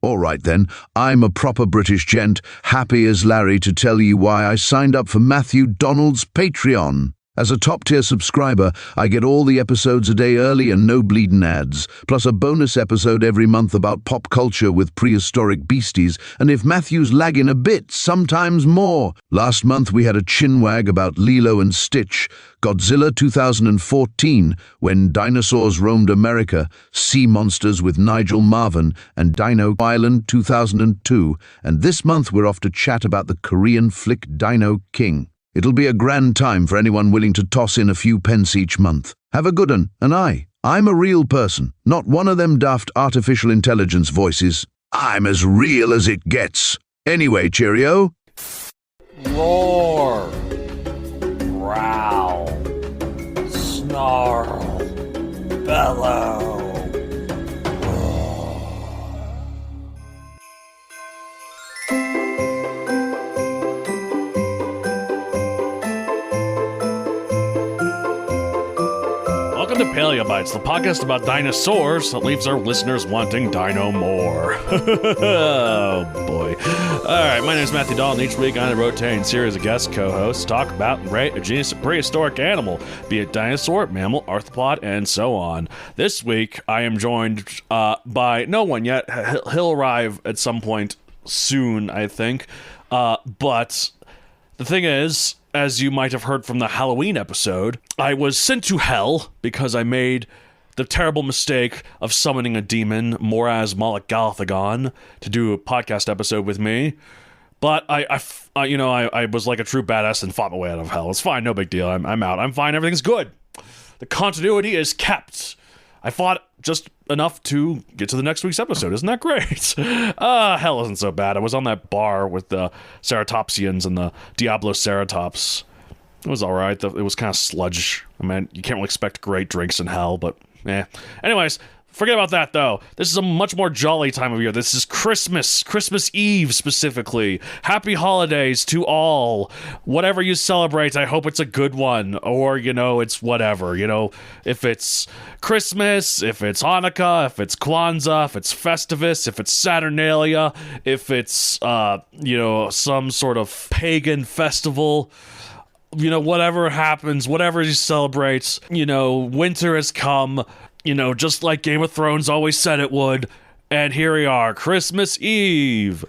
All right then, I'm a proper British gent, happy as Larry to tell you why I signed up for Matthew Donald's Patreon. As a top-tier subscriber, I get all the episodes a day early and no bleeding ads, plus a bonus episode every month about pop culture with prehistoric beasties, and if Matthew's lagging a bit, sometimes more. Last month we had a chinwag about Lilo and Stitch, Godzilla 2014, when dinosaurs roamed America, Sea Monsters with Nigel Marven, and Dino Island 2002, and this month we're off to chat about the Korean flick Dino King. It'll be a grand time for anyone willing to toss in a few pence each month. Have a good one, and I'm a real person, not one of them daft artificial intelligence voices. I'm as real as it gets. Anyway, cheerio. Roar, growl, snarl, bellow. Welcome to Paleobites, the podcast about dinosaurs that leaves our listeners wanting dino more. Oh, boy. All right, my name is Matthew Dahl, and each week on a rotating series of guest co-hosts talk about and rate a genus of prehistoric animal, be it dinosaur, mammal, arthropod, and so on. This week, I am joined by no one yet. He'll arrive at some point soon, I think. But the thing is, as you might have heard from the Halloween episode, I was sent to hell because I made the terrible mistake of summoning a demon, Moraz Moloch Galathagon, to do a podcast episode with me. But I was like a true badass and fought my way out of hell. It's fine, no big deal. I'm out. I'm fine. Everything's good. The continuity is kept. I fought just enough to get to the next week's episode. Isn't that great? Hell isn't so bad. I was on that bar with the Ceratopsians and the Diabloceratops. It was alright. It was kind of sludge. I mean, you can't really expect great drinks in hell, but Anyways, forget about that, though. This is a much more jolly time of year. This is Christmas Eve, specifically. Happy holidays to all. Whatever you celebrate, I hope it's a good one. Or, it's whatever. If it's Christmas, if it's Hanukkah, if it's Kwanzaa, if it's Festivus, if it's Saturnalia, if it's, some sort of pagan festival. Whatever happens, whatever you celebrate, winter has come. Just like Game of Thrones always said it would. And here we are, Christmas Eve.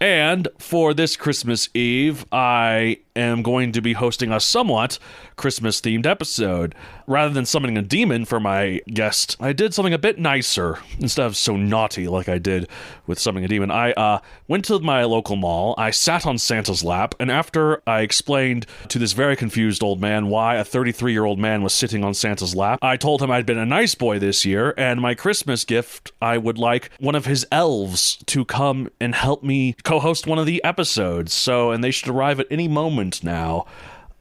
And for this Christmas Eve, I am going to be hosting a somewhat Christmas-themed episode. Rather than summoning a demon for my guest, I did something a bit nicer instead of so naughty like I did with summoning a demon. I went to my local mall, I sat on Santa's lap, and after I explained to this very confused old man why a 33-year-old man was sitting on Santa's lap, I told him I'd been a nice boy this year, and my Christmas gift, I would like one of his elves to come and help me co-host one of the episodes, and they should arrive at any moment now.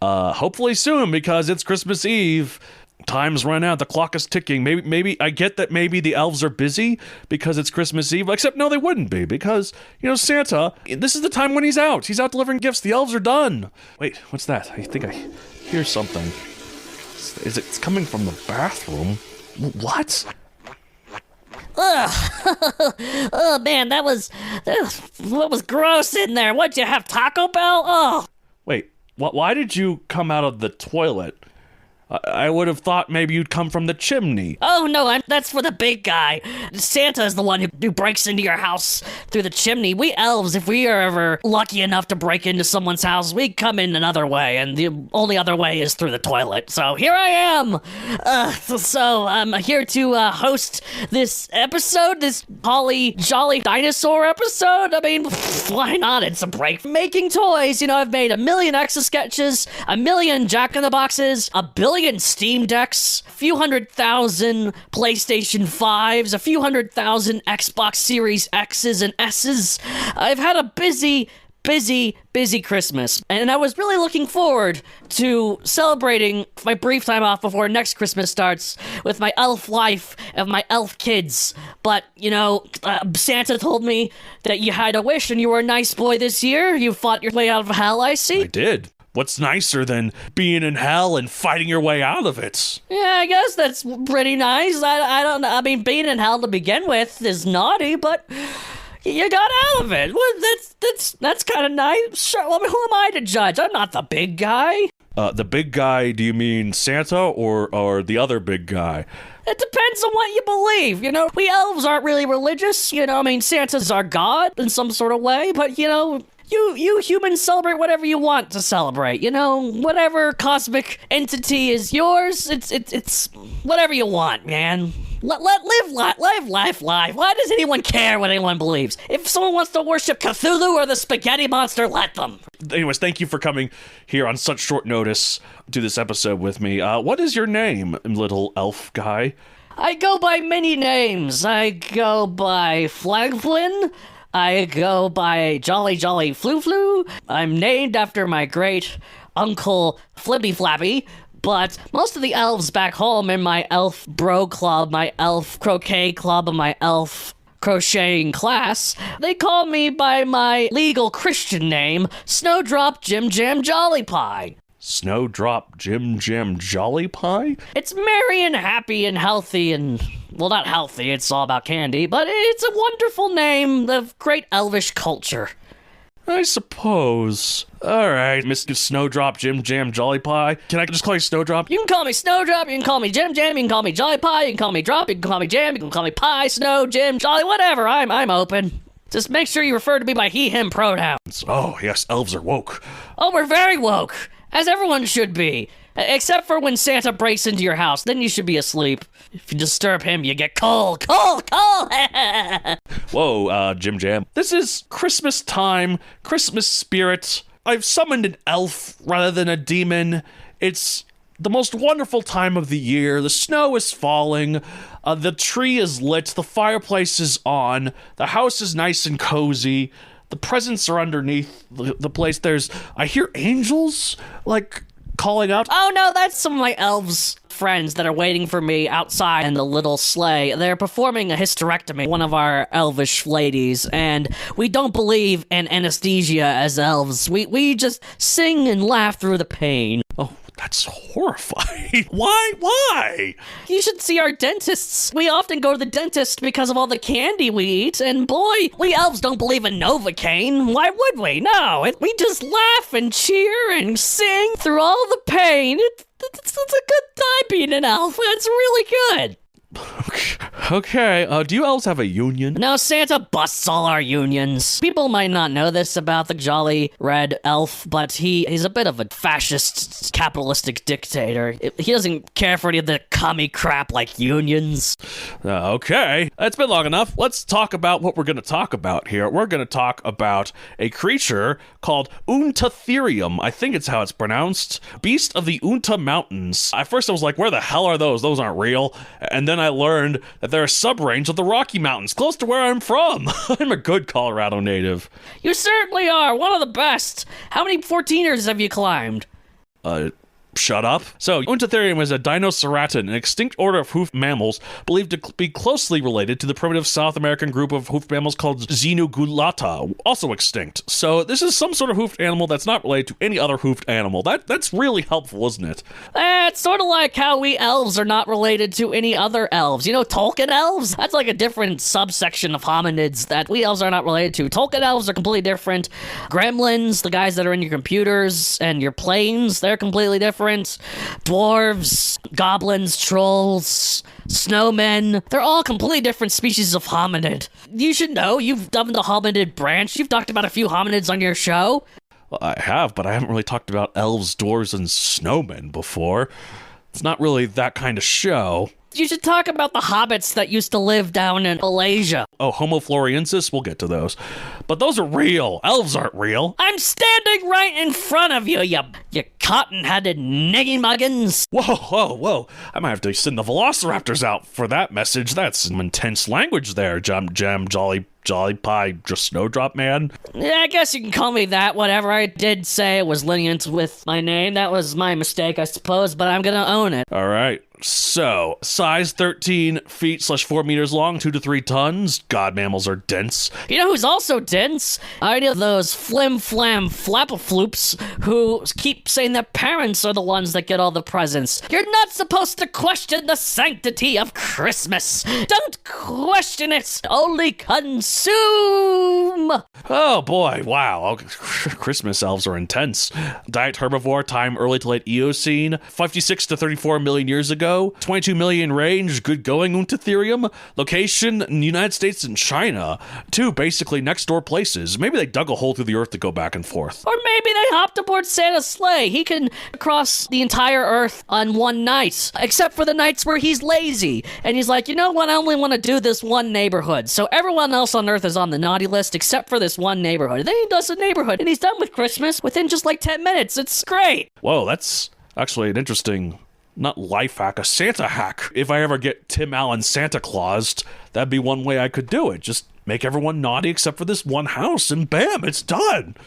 Hopefully soon, because it's Christmas Eve. Time's run out. The clock is ticking. Maybe I get that maybe the elves are busy because it's Christmas Eve. Except no, they wouldn't be, because Santa. This is the time when he's out. He's out delivering gifts. The elves are done. Wait, what's that? I think I hear something. It's coming from the bathroom. What? Ugh. Oh man, that was gross in there. What'd you have, Taco Bell? Oh. Wait. Why did you come out of the toilet? I would have thought maybe you'd come from the chimney. Oh, no, that's for the big guy. Santa is the one who breaks into your house through the chimney. We elves, if we are ever lucky enough to break into someone's house, we come in another way, and the only other way is through the toilet. So here I am. So I'm here to host this episode, this holly jolly dinosaur episode. I mean, why not? It's a break from making toys. I've made 1 million Exo-Sketches, 1 million Jack-in-the-Boxes, 1 billion Steam Decks, a few 100,000 PlayStation 5s, a few 100,000 Xbox Series X's and S's. I've had a busy Christmas, and I was really looking forward to celebrating my brief time off before next Christmas starts with my elf wife and my elf kids. But, Santa told me that you had a wish and you were a nice boy this year. You fought your way out of hell, I see. I did. What's nicer than being in hell and fighting your way out of it? Yeah, I guess that's pretty nice. I don't know. I mean, being in hell to begin with is naughty, but You got out of it. Well, that's kind of nice. Sure. Well, who am I to judge? I'm not the big guy. The big guy, do you mean Santa or the other big guy? It depends on what you believe, you know? We elves aren't really religious, you know? I mean, Santa's our god in some sort of way, but, you know, you humans celebrate whatever you want to celebrate, you know? Whatever cosmic entity is yours, it's whatever you want, man. Live life. Why does anyone care what anyone believes? If someone wants to worship Cthulhu or the spaghetti monster, let them. Anyways, thank you for coming here on such short notice to this episode with me. What is your name, little elf guy? I go by many names. I go by Flagflin. I go by Jolly Flu Flu. I'm named after my great uncle Flippy Flappy. But most of the elves back home in my elf bro club, my elf croquet club, and my elf crocheting class, they call me by my legal Christian name, Snowdrop Jimjam Jollypie. Snowdrop Jimjam Jollypie? It's merry and happy and healthy and, well, not healthy, it's all about candy, but it's a wonderful name of great elvish culture. I suppose. Alright, Mr. Snowdrop Jimjam Jollypie. Can I just call you Snowdrop? You can call me Snowdrop, you can call me Jim Jam, you can call me Jollypie, you can call me Drop, you can call me Jam, you can call me Pie, Snow, Jim, Jolly, whatever, I'm open. Just make sure you refer to me by he, him pronouns. Oh, yes, elves are woke. Oh, we're very woke, as everyone should be. Except for when Santa breaks into your house, then you should be asleep. If you disturb him, you get cold. Whoa, Jim Jam. This is Christmas time, Christmas spirit. I've summoned an elf rather than a demon. It's the most wonderful time of the year. The snow is falling. The tree is lit. The fireplace is on. The house is nice and cozy. The presents are underneath the place. I hear angels, like, calling out. Oh no, that's some of my elves friends that are waiting for me outside in the little sleigh. They're performing a hysterectomy, one of our elvish ladies, and we don't believe in anesthesia as elves. We just sing and laugh through the pain. Oh, that's horrifying. Why? You should see our dentists. We often go to the dentist because of all the candy we eat, and boy, we elves don't believe in Novocaine. Why would we? No, we just laugh and cheer and sing through all the pain. It's a good time being an elf. It's really good. Okay, do you elves have a union? No, Santa busts all our unions. People might not know this about the jolly red elf, but he's a bit of a fascist, capitalistic dictator. He doesn't care for any of the commie crap like unions. Okay, it's been long enough. Let's talk about what we're going to talk about here. We're going to talk about a creature called Uintatherium. I think it's how it's pronounced. Beast of the Uinta Mountains. At first I was like, where the hell are those? Those aren't real. And then I learned that they're a subrange of the Rocky Mountains, close to where I'm from. I'm a good Colorado native. You certainly are, one of the best. How many 14ers have you climbed? Shut up. So, Uintatherium is a dinoceratan, an extinct order of hoofed mammals believed to be closely related to the primitive South American group of hoofed mammals called Xenogulata, also extinct. So, this is some sort of hoofed animal that's not related to any other hoofed animal. That's really helpful, isn't it? It's sort of like how we elves are not related to any other elves. You know, Tolkien elves? That's like a different subsection of hominids that we elves are not related to. Tolkien elves are completely different. Gremlins, the guys that are in your computers and your planes, they're completely different. Dwarves, goblins, trolls, snowmen, they're all completely different species of hominid. You should know, you've done the hominid branch, you've talked about a few hominids on your show. Well, I have, but I haven't really talked about elves, dwarves, and snowmen before. It's not really that kind of show. You should talk about the hobbits that used to live down in Malaysia. Oh, Homo floresiensis? We'll get to those. But those are real. Elves aren't real. I'm standing right in front of you, you cotton-headed niggy-muggins. Whoa. I might have to send the velociraptors out for that message. That's some intense language there, Jollypie, just Snowdrop man. Yeah, I guess you can call me that, whatever. I did say it was lineant with my name. That was my mistake, I suppose, but I'm gonna own it. All right. So, size 13 feet / 4 meters long, 2 to 3 tons. God, mammals are dense. You know who's also dense? I know those flim-flam flapafloops who keep saying their parents are the ones that get all the presents. You're not supposed to question the sanctity of Christmas. Don't question it. Only consume. Oh boy, wow. Christmas elves are intense. Diet herbivore, time early to late Eocene, 56 to 34 million years ago. 22 million range, good going, Uintatherium. Location, in the United States and China. Two basically next door places. Maybe they dug a hole through the earth to go back and forth. Or maybe they hopped aboard Santa's sleigh. He can cross the entire earth on one night, except for the nights where he's lazy. And he's like, you know what, I only want to do this one neighborhood. So everyone else on earth is on the naughty list except for this one neighborhood. And then he does the neighborhood, and he's done with Christmas within just like 10 minutes. It's great. Whoa, that's actually an interesting... not life hack, a Santa hack. If I ever get Tim Allen Santa Claused, that'd be one way I could do it. Just make everyone naughty except for this one house, and bam, it's done.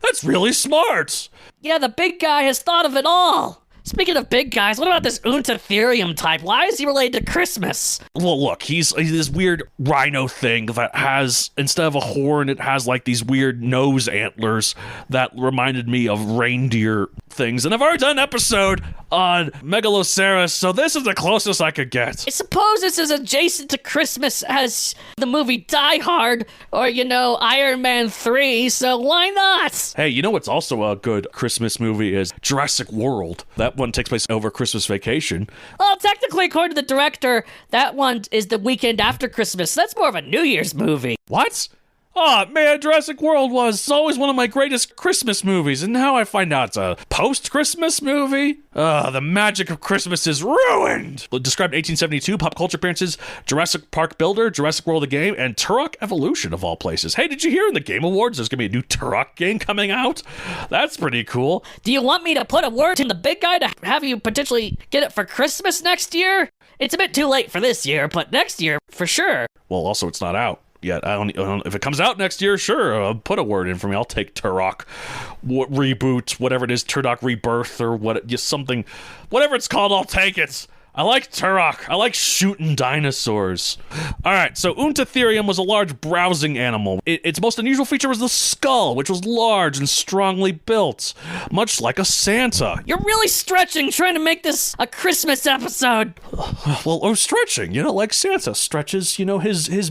That's really smart. Yeah, the big guy has thought of it all. Speaking of big guys, what about this Uintatherium type? Why is he related to Christmas? Well, look, he's this weird rhino thing that has, instead of a horn, it has like these weird nose antlers that reminded me of reindeer things. And I've already done an episode on Megaloceros, so this is the closest I could get. I suppose this is adjacent to Christmas as the movie Die Hard or, Iron Man 3, so why not? Hey, you know what's also a good Christmas movie is Jurassic World. That one takes place over Christmas vacation. Well, technically, according to the director, that one is the weekend after Christmas. That's more of a New Year's movie. What? Oh, man, Jurassic World was always one of my greatest Christmas movies, and now I find out it's a post-Christmas movie? The magic of Christmas is ruined! Described in 1872, pop culture appearances, Jurassic Park Builder, Jurassic World the Game, and Turok Evolution, of all places. Hey, did you hear in the Game Awards there's gonna be a new Turok game coming out? That's pretty cool. Do you want me to put a word in the big guy to have you potentially get it for Christmas next year? It's a bit too late for this year, but next year, for sure. Well, also, it's not out. Yeah, I don't, if it comes out next year, sure, put a word in for me. I'll take Turok reboot, whatever it is, Turok Rebirth, or something, whatever it's called, I'll take it. I like Turok. I like shooting dinosaurs. All right, so Uintatherium was a large browsing animal. Its most unusual feature was the skull, which was large and strongly built, much like a Santa. You're really stretching, trying to make this a Christmas episode. Well, stretching, like Santa stretches, his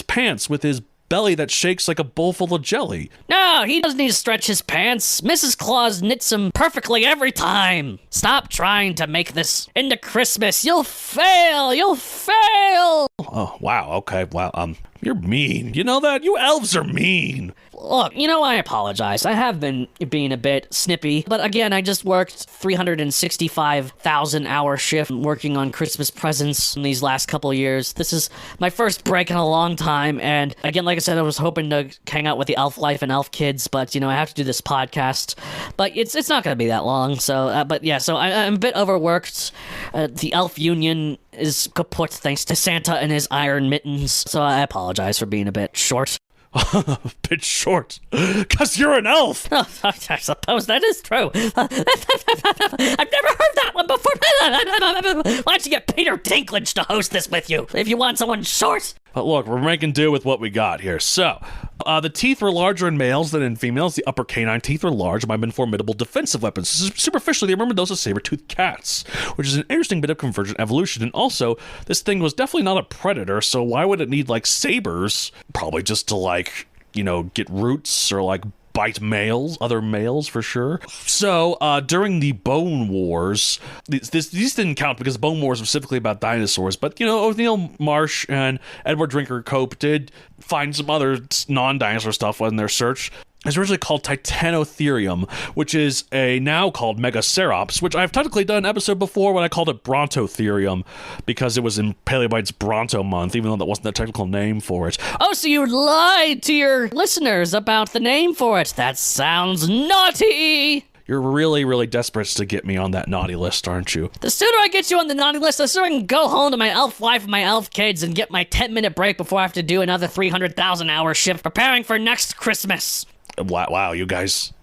pants with his belly that shakes like a bowl full of jelly. No, he doesn't need to stretch his pants. Mrs. Claus knits them perfectly every time. Stop trying to make this into Christmas. You'll fail. You'll fail. Oh, wow. Okay. Wow. You're mean. You know that? You elves are mean. Look, I apologize. I have been being a bit snippy, but again, I just worked 365,000 hour shift working on Christmas presents in these last couple of years. This is my first break in a long time, and again, like I said, I was hoping to hang out with the elf life and elf kids, but I have to do this podcast, but it's not going to be that long. So, I'm a bit overworked. The elf union is kaput thanks to Santa and his iron mittens, so I apologize for being a bit short. A bit short, because you're an elf. Oh, I suppose that is true. I've never heard that one before. Why don't you get Peter Dinklage to host this with you if you want someone short? But look, we're making do with what we got here. So, the teeth were larger in males than in females. The upper canine teeth were large and might have been formidable defensive weapons. Superficially, they remember those of saber-toothed cats, which is an interesting bit of convergent evolution. And also, this thing was definitely not a predator, so why would it need, sabers? Probably just to, get roots or, bite other males for sure. So, during the Bone Wars, these didn't count because Bone Wars was specifically about dinosaurs, but, O'Neill Marsh and Edward Drinker Cope did find some other non-dinosaur stuff in their search. It's originally called Titanotherium, which is now called Megacerops, which I've technically done an episode before when I called it Brontotherium because it was in Paleobites Bronto month, even though that wasn't the technical name for it. Oh, so you lied to your listeners about the name for it. That sounds naughty. You're really, really desperate to get me on that naughty list, aren't you? The sooner I get you on the naughty list, the sooner I can go home to my elf wife and my elf kids and get my 10-minute break before I have to do another 300,000 hour shift preparing for next Christmas. Wow, you guys,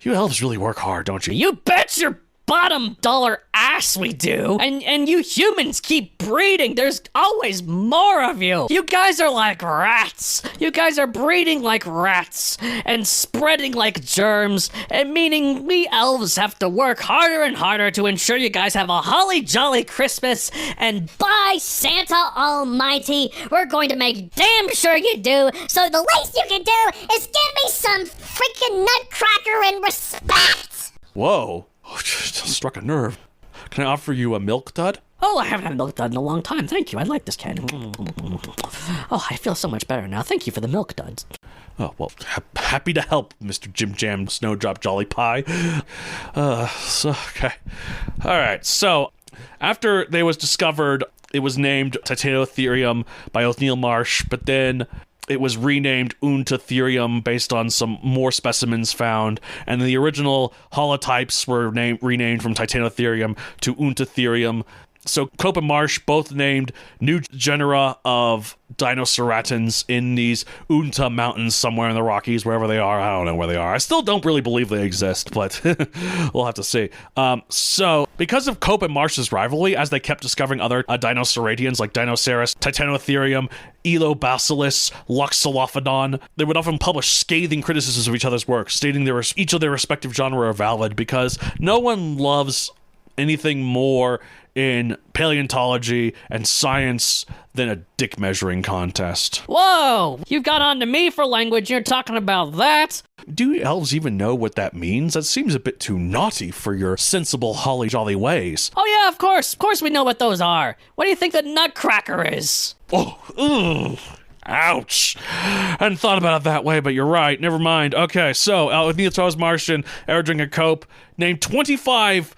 you elves really work hard, don't you? You bet your bottom dollar ass we do. And you humans keep breeding. There's always more of you. You guys are like rats. You guys are breeding like rats and spreading like germs, and meaning we elves have to work harder and harder to ensure you guys have a holly jolly Christmas. And by Santa Almighty, we're going to make damn sure you do. So the least you can do is give me some freaking nutcracker and respect. Whoa. Just struck a nerve. Can I offer you a milk dud? Oh, I haven't had milk dud in a long time. Thank you. I like this candy. Oh, I feel so much better now. Thank you for the milk duds. Oh, well, happy to help, Mr. Jimjam Snowdrop Jollypie. Okay. All right, so after they was discovered, it was named Uintatherium by Othniel Marsh, but then it was renamed Uintatherium based on some more specimens found, and the original holotypes were renamed from Uintatherium to Uintatherium. So Cope and Marsh both named new genera of dinoceratans in these Uinta mountains somewhere in the Rockies, wherever they are. I don't know where they are. I still don't really believe they exist, but we'll have to see. So because of Cope and Marsh's rivalry, as they kept discovering other dinoceratians like Dinoceras, Titanotherium, Elobacillus, Luxolophodon, they would often publish scathing criticisms of each other's work, stating each of their respective genre are valid, because no one loves anything more in paleontology and science than a dick measuring contest. Whoa! You've got on to me for language. You're talking about that? Do you elves even know what that means? That seems a bit too naughty for your sensible holly jolly ways. Oh yeah, of course. Of course we know what those are. What do you think the nutcracker is? Oh, ugh. Ouch. I hadn't thought about it that way, but you're right. Never mind. Okay, so with Neil Charles Martian, Erdring and Cope named 25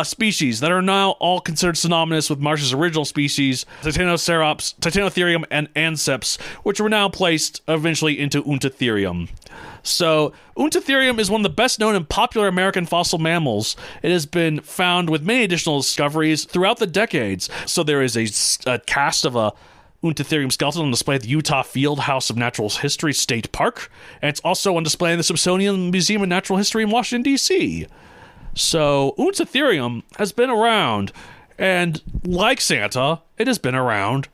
species that are now all considered synonymous with Marsh's original species, Titanotherium and Anceps, which were now placed eventually into Uintatherium. So, Uintatherium is one of the best known and popular American fossil mammals. It has been found with many additional discoveries throughout the decades. So there is a cast of a Uintatherium skeleton on display at the Utah Field House of Natural History State Park, and it's also on display in the Smithsonian Museum of Natural History in Washington, D.C. So, Uintatherium has been around, and like Santa, it has been around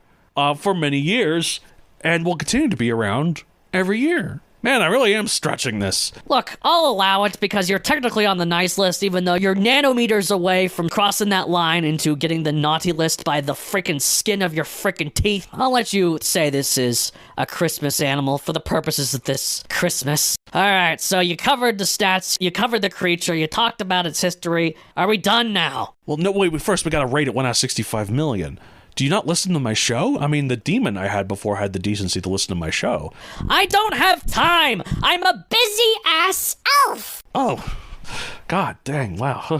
for many years, and will continue to be around every year. Man, I really am stretching this. Look, I'll allow it because you're technically on the nice list, even though you're nanometers away from crossing that line into getting the naughty list by the freaking skin of your freaking teeth. I'll let you say this is a Christmas animal for the purposes of this Christmas. Alright, so you covered the stats, you covered the creature, you talked about its history. Are we done now? Well, no, wait, first we gotta rate it 1 out of 65 million. Do you not listen to my show? I mean, the demon I had before had the decency to listen to my show. I don't have time! I'm a busy-ass elf! Oh, god dang, wow.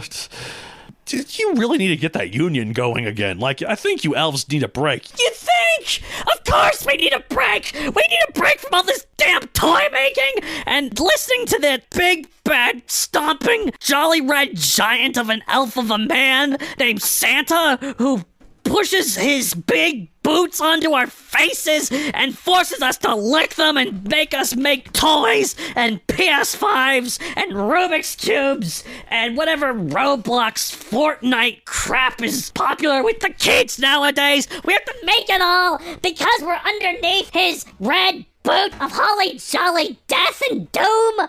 You really need to get that union going again. Like, I think you elves need a break. You think? Of course we need a break! We need a break from all this damn toy making and listening to that big, bad, stomping, jolly red giant of an elf of a man named Santa who pushes his big boots onto our faces and forces us to lick them and make us make toys and PS5s and Rubik's Cubes and whatever Roblox Fortnite crap is popular with the kids nowadays. We have to Make it all because we're underneath his red boot of holly jolly death and doom.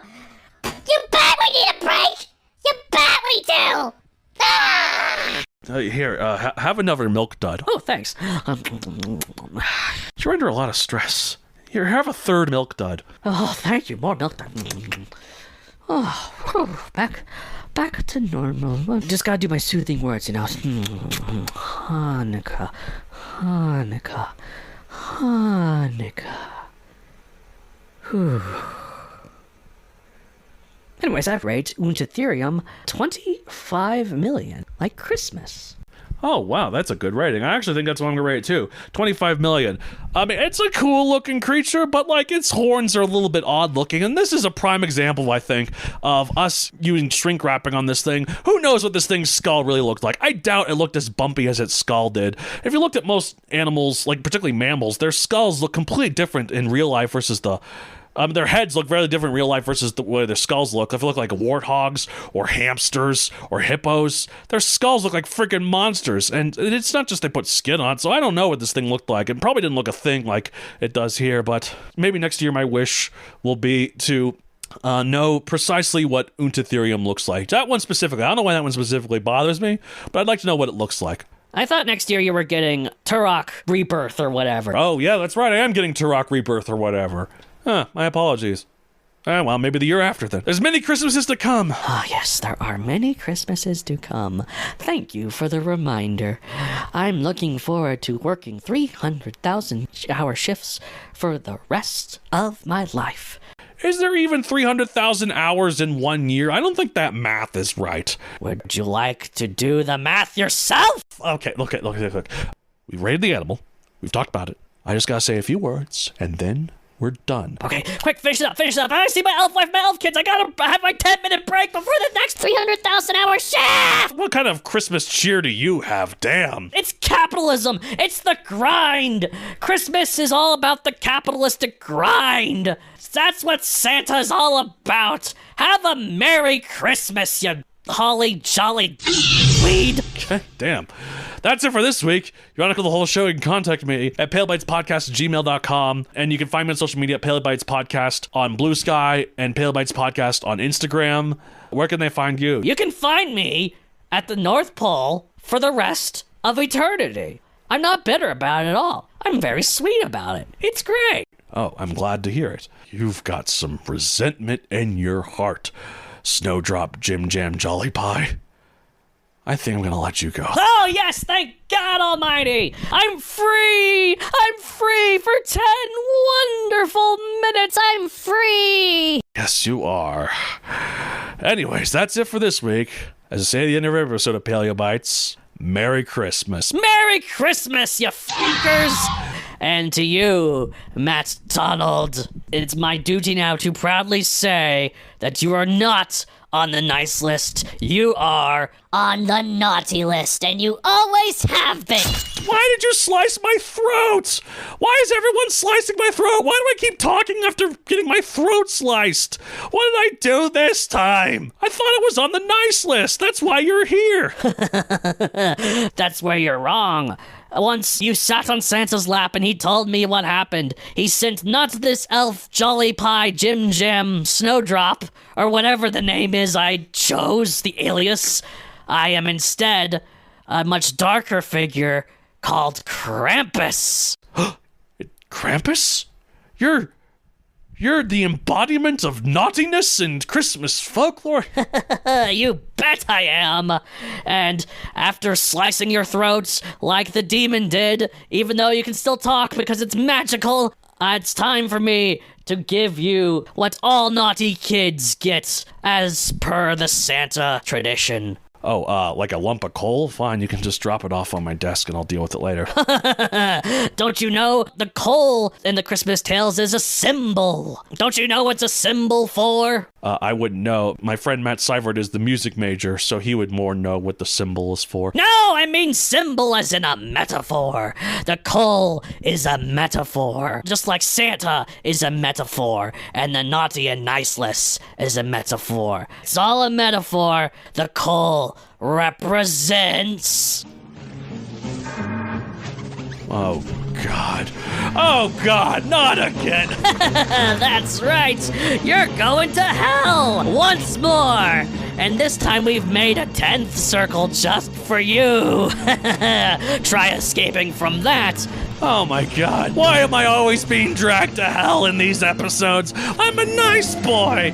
You bet we need a break. You bet we do. Ah! Here, have another milk dud. Oh, thanks. You're under a lot of stress. Here, have a third milk dud. Oh, thank you. More milk. Oh, whew, back to normal. Just gotta do my soothing words, you know. Hanukkah, Hanukkah, Hanukkah. Whew. Anyways, I've rated Uintatherium 25 million, like Christmas. Oh, wow, that's a good rating. I actually think that's what I'm gonna rate it too. 25 million. I mean, it's a cool looking creature, but like its horns are a little bit odd looking, and this is a prime example, I think, of us using shrink wrapping on this thing. Who knows what this thing's skull really looked like? I doubt it looked as bumpy as its skull did. If you looked at most animals, like particularly mammals, their skulls look completely different in real life versus the Their heads look very different in real life versus the way their skulls look. If they look like warthogs or hamsters or hippos, their skulls look like freaking monsters. And it's not just they put skin on, so I don't know what this thing looked like. It probably didn't look a thing like it does here, but maybe next year my wish will be to know precisely what Uintatherium looks like. That one specifically. I don't know why that one specifically bothers me, but I'd like to know what it looks like. I thought next year you were getting Turok Rebirth or whatever. Oh, yeah, that's right. I am getting Turok Rebirth or whatever. My apologies. Well, maybe the year after then. There's many Christmases to come. Ah, yes, there are many Christmases to come. Thank you for the reminder. I'm looking forward to working 300,000-hour shifts for the rest of my life. Is there even 300,000 hours in 1 year? I don't think that math is right. Would you like to do the math yourself? Okay, look. We've rated the animal. We've talked about it. I just gotta say a few words, and then we're done. Okay, quick, finish it up. I see my elf wife, my elf kids. I gotta have my 10-minute break before the next 300,000-hour shift! What kind of Christmas cheer do you have? Damn. It's capitalism. It's the grind. Christmas is all about the capitalistic grind. That's what Santa's all about. Have a Merry Christmas, you holly jolly weed. Okay, damn. That's it for this week. You want to call the whole show, you can contact me at palebytespodcast@gmail.com, and you can find me on social media at Palebytes Podcast on Blue Sky and Palebytes Podcast on Instagram. Where can they find you? You can find me at the North Pole for the rest of eternity. I'm not bitter about it at all. I'm very sweet about it. It's great. Oh, I'm glad to hear it. You've got some resentment in your heart, Snowdrop Jimjam Jollypie. I think I'm gonna let you go. Oh, yes, thank God Almighty! I'm free! I'm free for 10 wonderful minutes! I'm free! Yes, you are. Anyways, that's it for this week. As I say at the end of every episode of Paleo Bites, Merry Christmas. Merry Christmas, you fuckers! And to you, Matt Donald, it's my duty now to proudly say that you are not on the nice list. You are On the naughty list, and you always have been. Why did you slice my throat? Why is everyone slicing my throat? Why do I keep talking after getting my throat sliced? What did I do this time? I thought it was on the nice list. That's why you're here. That's where you're wrong. Once you sat on Santa's lap and he told me what happened. He sent not this elf Jollypie Jimjam Snowdrop, or whatever the name is I chose, the alias. I am instead a much darker figure called Krampus. Krampus? You're the embodiment of naughtiness and Christmas folklore. You bet I am. And after slicing your throats like the demon did, even though you can still talk because it's magical, it's time for me to give you what all naughty kids get as per the Santa tradition. Oh, like a lump of coal? Fine, you can just drop it off on my desk and I'll deal with it later. Don't you know the coal in the Christmas tales is a symbol? Don't you know what's a symbol for? I wouldn't know. My friend Matt Seivert is the music major, so he would more know what the symbol is for. No, I mean symbol as in a metaphor. The coal is a metaphor. Just like Santa is a metaphor, and the naughty and niceless is a metaphor. It's all a metaphor. The coal represents... Oh, God. Oh, God, not again. That's right. You're going to hell once more. And this time we've made a 10th circle just for you. Try escaping from that. Oh, my God. Why am I always being dragged to hell in these episodes? I'm a nice boy.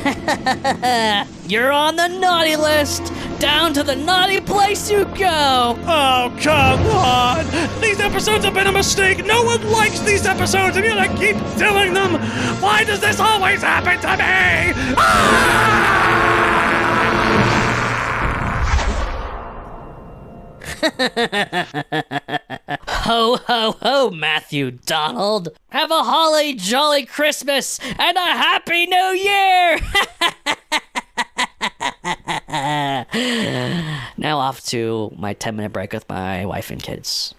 You're on the naughty list. Down to the naughty place you go. Oh, come on. These episodes have been a mistake. No one likes these episodes, and yet I keep doing them. Why does this always happen to me? Ho, ho, ho, Matthew Donald. Have a holly jolly Christmas and a happy new year. Now off to my 10-minute break with my wife and kids.